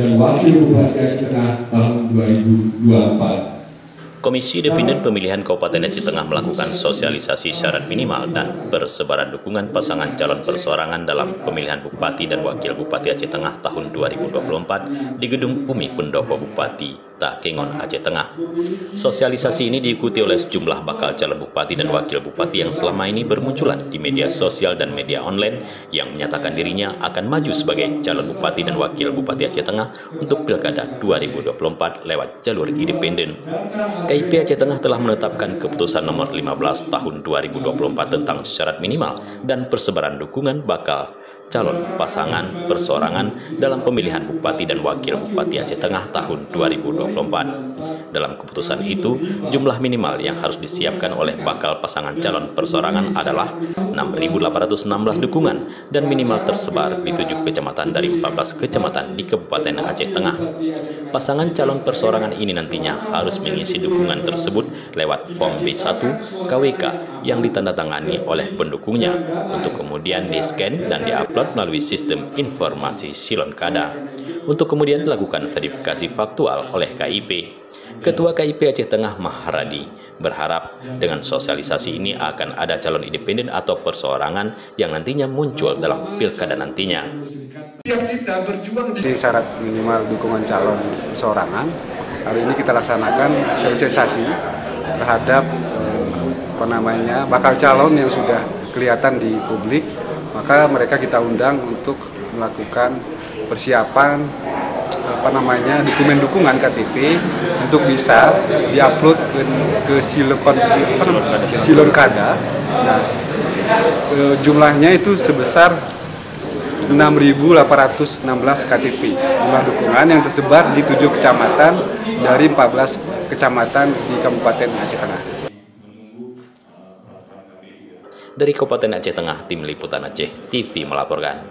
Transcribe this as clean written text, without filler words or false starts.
dan Wakil Bupati Aceh Tengah tahun 2024. Komisi Independen Pemilihan Kabupaten Aceh Tengah melakukan sosialisasi syarat minimal dan persebaran dukungan pasangan calon perseorangan dalam pemilihan Bupati dan Wakil Bupati Aceh Tengah tahun 2024 di Gedung Umi Pendopo Bupati Takengon, Aceh Tengah. Sosialisasi ini diikuti oleh sejumlah bakal calon Bupati dan Wakil Bupati yang selama ini bermunculan di media sosial dan media online yang menyatakan dirinya akan maju sebagai calon Bupati dan Wakil Bupati Aceh Tengah untuk Pilkada 2024 lewat jalur independen. KIP Aceh Tengah telah menetapkan keputusan nomor 15 tahun 2024 tentang syarat minimal dan persebaran dukungan bakal calon pasangan perseorangan dalam pemilihan Bupati dan Wakil Bupati Aceh Tengah tahun 2024. Dalam keputusan itu, jumlah minimal yang harus disiapkan oleh bakal pasangan calon perseorangan adalah 6.816 dukungan dan minimal tersebar di 7 kecamatan dari 14 kecamatan di Kabupaten Aceh Tengah. Pasangan calon perseorangan ini nantinya harus mengisi dukungan tersebut lewat form B1 KWK yang ditandatangani oleh pendukungnya untuk kemudian di-scan dan di-upload melalui sistem informasi Silon Kada untuk kemudian dilakukan verifikasi faktual oleh KIP. Ketua KIP Aceh Tengah Maharadi berharap dengan sosialisasi ini akan ada calon independen atau perseorangan yang nantinya muncul dalam pilkada nantinya. Di syarat minimal dukungan calon perseorangan, hari ini kita laksanakan sosialisasi terhadap bakal calon yang sudah kelihatan di publik, maka mereka kita undang untuk melakukan persiapan dokumen dukungan KTP untuk bisa diupload ke Silon Kada. Nah, jumlahnya itu sebesar 6.816 KTP jumlah dukungan yang tersebar di 7 kecamatan dari 14 kecamatan di Kabupaten Aceh Tengah. Dari Kabupaten Aceh Tengah, Tim Liputan Aceh TV melaporkan.